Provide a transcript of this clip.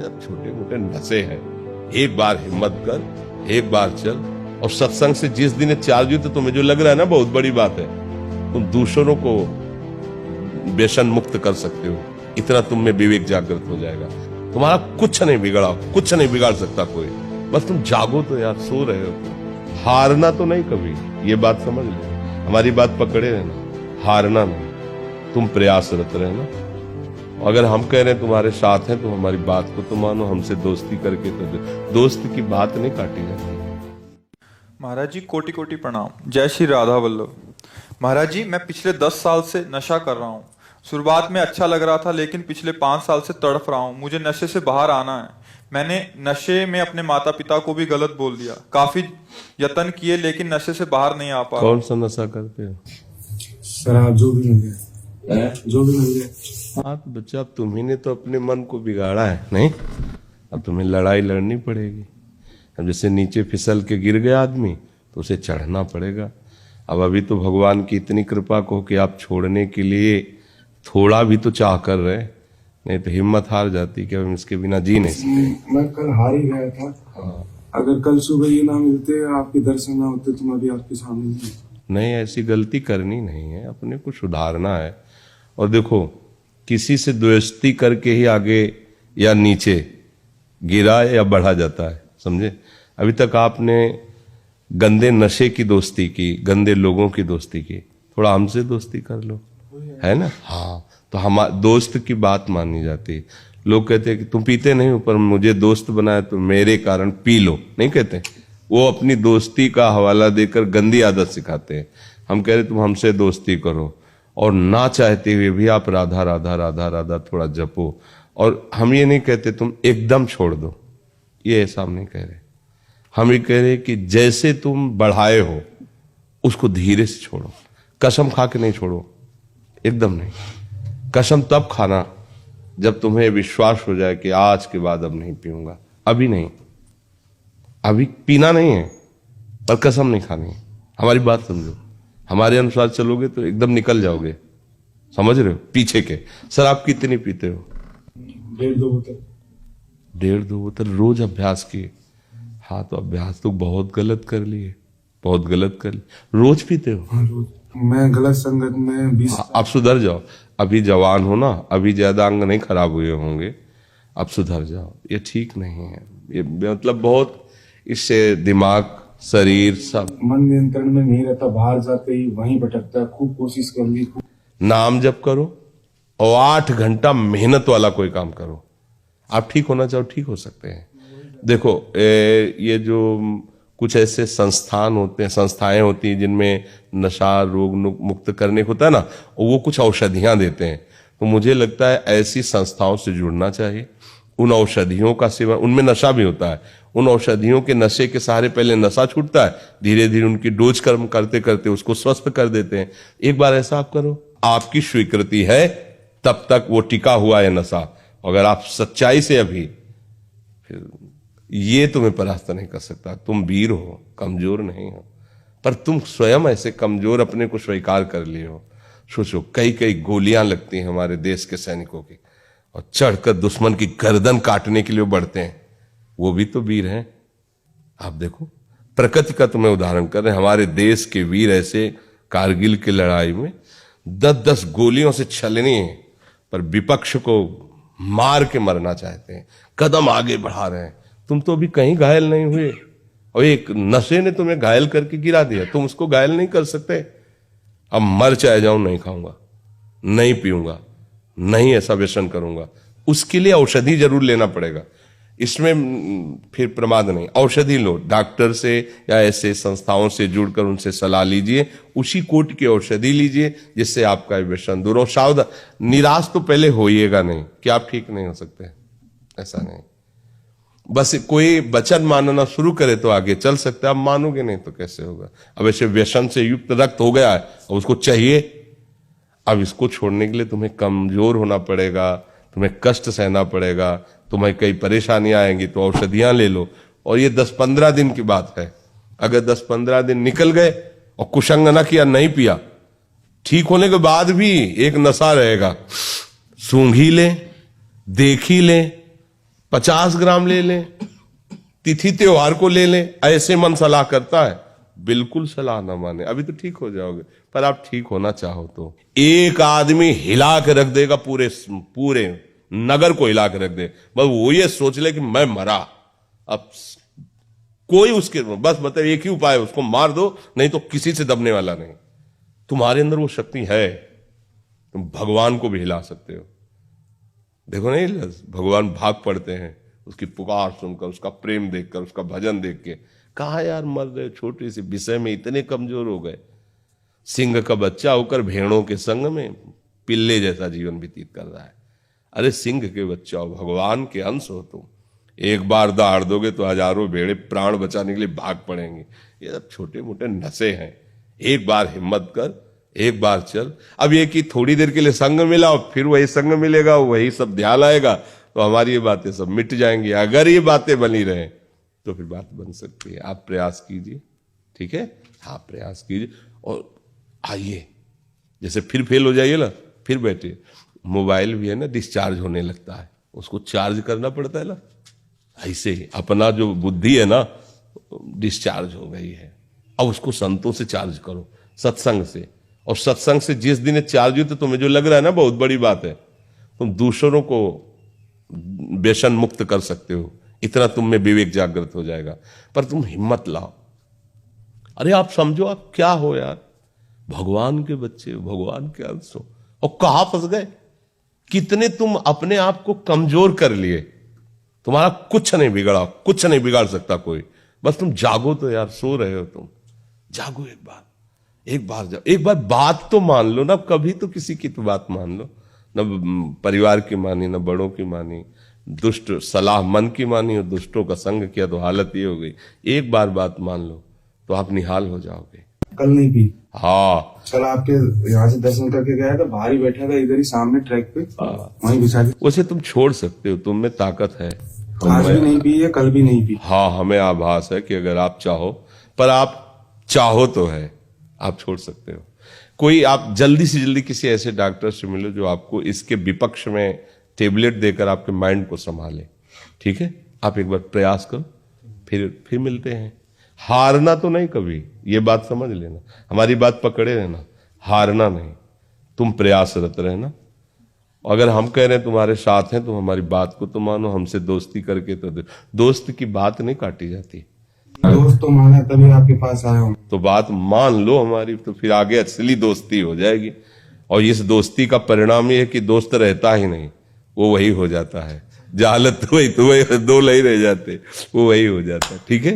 ये सब छोटे मोटे नशे हैं। एक बार हिम्मत कर, एक बार चल, और सत्संग से जिस दिन चार्ज हुई तो तुम्हें जो लग रहा है ना बहुत बड़ी बात है, तुम दूसरों को व्यसन मुक्त कर सकते हो, इतना तुम में विवेक जागृत हो जाएगा। तुम्हारा कुछ नहीं बिगड़ा, कुछ नहीं बिगाड़ सकता कोई, बस तुम जागो तो यार, सो रहे हो तो। हारना तो नहीं कभी, ये बात समझ लो, हमारी बात पकड़े रहना, हारना नहीं, तुम प्रयासरत रहना। अगर हम कह रहे हैं तुम्हारे साथ हैं तो हमारी बात को तो मानो, हमसे दोस्ती करके तो दोस्त की बात नहीं काटी जाती। महाराज जी कोटि कोटि प्रणाम। जय श्री राधा वल्लभ। महाराज जी मैं पिछले 10 साल से नशा कर रहा हूँ। शुरुआत में अच्छा लग रहा था, लेकिन पिछले 5 साल से तड़फ रहा हूँ। मुझे नशे से बाहर आना है। मैंने नशे में अपने माता पिता को भी गलत बोल दिया, काफी यत्न किए, लेकिन नशे से बाहर नहीं आ पा। कौन सा नशा करते हो? शराब जो भी मिल जाए, जो भी मिल जाए। हाँ तो बच्चा, अब तुम्ही ने तो अपने मन को बिगाड़ा है, नहीं? अब तुम्हें लड़ाई लड़नी पड़ेगी। अब जैसे नीचे फिसल के गिर गया आदमी तो उसे चढ़ना पड़ेगा। अब अभी तो भगवान की इतनी कृपा को कि आप छोड़ने के लिए थोड़ा भी तो चाह कर रहे, नहीं तो हिम्मत हार जाती कि हम इसके बिना जी नहीं सकते। मैं कल हार ही गया था। हाँ। अगर कल सुबह ये ना मिलते, आपके दर्शन ना होते तो मैं भी आपके सामने नहीं, ऐसी गलती करनी नहीं है, अपने को सुधारना है। और देखो, किसी से दोस्ती करके ही आगे या नीचे गिरा या बढ़ा जाता है, समझे? अभी तक आपने गंदे नशे की दोस्ती की, गंदे लोगों की दोस्ती की, थोड़ा हमसे दोस्ती कर लो, है ना? हाँ, तो हम दोस्त की बात मानी जाती है। लोग कहते हैं कि तुम पीते नहीं हो, पर मुझे दोस्त बनाया तो मेरे कारण पी लो, नहीं कहते? वो अपनी दोस्ती का हवाला देकर गंदी आदत सिखाते हैं। हम कह रहे तुम हमसे दोस्ती करो, और ना चाहते हुए भी आप राधा राधा राधा राधा थोड़ा जपो। और हम ये नहीं कहते तुम एकदम छोड़ दो, ये ऐसा हम नहीं कह रहे। हम ये कह रहे कि जैसे तुम बढ़ाए हो उसको धीरे से छोड़ो। कसम खा के नहीं छोड़ो, एकदम नहीं। कसम तब खाना जब तुम्हें विश्वास हो जाए कि आज के बाद अब नहीं पीऊंगा। अभी नहीं, अभी पीना नहीं है, पर कसम नहीं खानी है। हमारी बात समझो, हमारे अनुसार चलोगे तो एकदम निकल जाओगे, समझ रहे हो? पीछे के सर आप कितनी पीते हो? 1.5-2 बोतल। 1.5-2 बोतल रोज अभ्यास किए? हाँ, तो अभ्यास तो बहुत गलत कर लिए, बहुत गलत कर लिए। रोज पीते हो? हाँ, रोज। मैं गलत संगत में 20। अब सुधर जाओ, अभी जवान हो ना, अभी ज्यादा अंग नहीं खराब हुए होंगे, अब सुधर जाओ। ये ठीक नहीं है, ये मतलब बहुत, इससे दिमाग शरीर सब। मन नियंत्रण में नहीं रहता, बाहर जाते ही वहीं भटकता है। खूब कोशिश कर ली। नाम जप करो और 8 घंटा मेहनत वाला कोई काम करो। आप ठीक होना चाहो, ठीक हो सकते हैं। देखो ये जो कुछ ऐसे संस्थान होते हैं, संस्थाएं होती हैं जिनमें नशा रोग मुक्त करने को होता है ना, वो कुछ औषधियां देते हैं। तो मुझे लगता है ऐसी संस्थाओं से जुड़ना चाहिए। उन औषधियों का सेवन, उनमें नशा भी होता है, उन औषधियों के नशे के सहारे पहले नशा छूटता है, धीरे धीरे उनकी डोज कर्म करते करते उसको स्वस्थ कर देते हैं। एक बार ऐसा आप करो, आपकी स्वीकृति है तब तक वो टिका हुआ है नशा। अगर आप सच्चाई से अभी, फिर ये तुम्हें परास्त नहीं कर सकता। तुम वीर हो, कमजोर नहीं हो, पर तुम स्वयं ऐसे कमजोर अपने को स्वीकार कर लिए हो। सोचो, कई कई गोलियां लगती हैं हमारे देश के सैनिकों की, और चढ़कर दुश्मन की गर्दन काटने के लिए बढ़ते हैं, वो भी तो वीर हैं। आप देखो, प्रकृति का तुम्हें उदाहरण कर रहे हैं। हमारे देश के वीर ऐसे कारगिल की लड़ाई में 10-10 गोलियों से छलनी है, पर विपक्ष को मार के मरना चाहते हैं, कदम आगे बढ़ा रहे हैं। तुम तो अभी कहीं घायल नहीं हुए, और एक नशे ने तुम्हें घायल करके गिरा दिया, तुम उसको घायल नहीं कर सकते। अब मर चाहे जाऊं, नहीं खाऊंगा, नहीं पीऊंगा, नहीं ऐसा व्यसन करूंगा, उसके लिए औषधि जरूर लेना पड़ेगा। इसमें फिर प्रमाद नहीं। औषधि लो, डॉक्टर से या ऐसे संस्थाओं से जुड़कर उनसे सलाह लीजिए, उसी कोट की औषधि लीजिए जिससे आपका व्यसन दूर हो। सावधान, निराश तो पहले होइएगा नहीं कि आप ठीक नहीं हो सकते, ऐसा नहीं। बस कोई वचन मानना शुरू करे तो आगे चल सकते हैं, आप मानोगे नहीं तो कैसे होगा? अब ऐसे व्यसन से युक्त रक्त हो गया है और उसको चाहिए, अब इसको छोड़ने के लिए तुम्हें कमजोर होना पड़ेगा, तुम्हें कष्ट सहना पड़ेगा, तुम्हें कई परेशानियां आएंगी, तो औषधियां ले लो। और ये 10-15 दिन की बात है। अगर 10-15 दिन निकल गए और कुसंग न किया, नहीं पिया, ठीक होने के बाद भी एक नशा रहेगा। सूंघ ही ले, देख ही ले, 50 ग्राम ले लें, तिथि त्योहार को ले लें, ऐसे मन सलाह करता है, बिल्कुल सलाह ना माने। अभी तो ठीक हो जाओगे, पर आप ठीक होना चाहो तो एक आदमी हिला के रख देगा, पूरे पूरे नगर को हिला के रख दे, बस वो ये सोच ले कि मैं मरा। अब कोई उसके बस मतलब एक ही उपाय है, उसको मार दो, नहीं तो किसी से दबने वाला नहीं। तुम्हारे अंदर वो शक्ति है, तुम भगवान को भी हिला सकते हो। देखो नहीं, भगवान भाग पड़ते हैं उसकी पुकार सुनकर, उसका प्रेम देखकर, उसका भजन देख के। कहा यार मर रहे, छोटे से विषय में इतने कमजोर हो गए। सिंह का बच्चा होकर भेड़ों के संग में पिल्ले जैसा जीवन व्यतीत कर रहा है। अरे सिंह के बच्चा हो, भगवान के अंश हो तुम, एक बार दहाड़ दोगे तो हजारों भेड़े प्राण बचाने के लिए भाग पड़ेंगे। ये सब छोटे मोटे नशे हैं। एक बार हिम्मत कर, एक बार चल। अब ये कि थोड़ी देर के लिए संग मिला और फिर वही संग मिलेगा, वही सब ध्यान आएगा, तो हमारी ये बातें सब मिट जाएंगी। अगर ये बातें बनी रहे तो फिर बात बन सकती है। आप प्रयास कीजिए, ठीक है, हाँ प्रयास कीजिए और आइए। जैसे फिर फेल हो जाइए ना, फिर बैठिए। मोबाइल भी है ना, डिस्चार्ज होने लगता है, उसको चार्ज करना पड़ता है ना, ऐसे ही अपना जो बुद्धि है ना, डिस्चार्ज हो गई है, अब उसको संतों से चार्ज करो, सत्संग से। और सत्संग से जिस दिन चार्ज हो, तो तुम्हें जो लग रहा है ना बहुत बड़ी बात है, तुम दूसरों को व्यसन मुक्त कर सकते हो, इतना तुम में विवेक जागृत हो जाएगा। पर तुम हिम्मत लाओ। अरे आप समझो आप क्या हो यार, भगवान के बच्चे हो, भगवान के अंश हो, और कहां फंस गए। कितने तुम अपने आप को कमजोर कर लिए। तुम्हारा कुछ नहीं बिगड़ा, कुछ नहीं बिगाड़ सकता कोई। बस तुम जागो तो यार, सो रहे हो तुम, जागो एक बार, एक बार जाओ, एक बार बात तो मान लो ना, कभी तो किसी की तो बात मान लो। न परिवार की मानी, न बड़ों की मानी, दुष्ट सलाह मन की मानी और दुष्टों का संग किया तो हालत ये हो गई। एक बार बात मान लो तो आप निहाल हो जाओगे। कल नहीं पी। हाँ, चल आपके यहाँ से 10 मीटर के गया था, बाहर ही बैठा था इधर ही सामने ट्रैक पे, वहीं बिछा के। उसे तुम छोड़ सकते हो, तुम में ताकत है। आज भी नहीं पी है, कल भी नहीं पी। हाँ, हमें आभास है कि अगर आप चाहो, पर आप चाहो तो है, आप छोड़ सकते हो। कोई आप जल्दी से जल्दी किसी ऐसे डॉक्टर से मिलो जो आपको इसके विपक्ष में टेबलेट देकर आपके माइंड को संभाले, ठीक है। आप एक बार प्रयास करो, फिर मिलते हैं। हारना तो नहीं कभी, ये बात समझ लेना, हमारी बात पकड़े रहना, हारना नहीं, तुम प्रयासरत रहना। अगर हम कह रहे हैं तुम्हारे साथ हैं, तो हमारी बात को तो मानो, हमसे दोस्ती करके तो दोस्त की बात नहीं काटी जाती। दोस्त तो माना तभी आपके पास आया हूँ। तो बात मान लो हमारी, तो फिर आगे असली दोस्ती हो जाएगी। और इस दोस्ती का परिणाम ये है कि दोस्त रहता ही नहीं, वो वही हो जाता है। जहालत तो वही दो नहीं रह जाते, वो वही हो जाता है, ठीक है।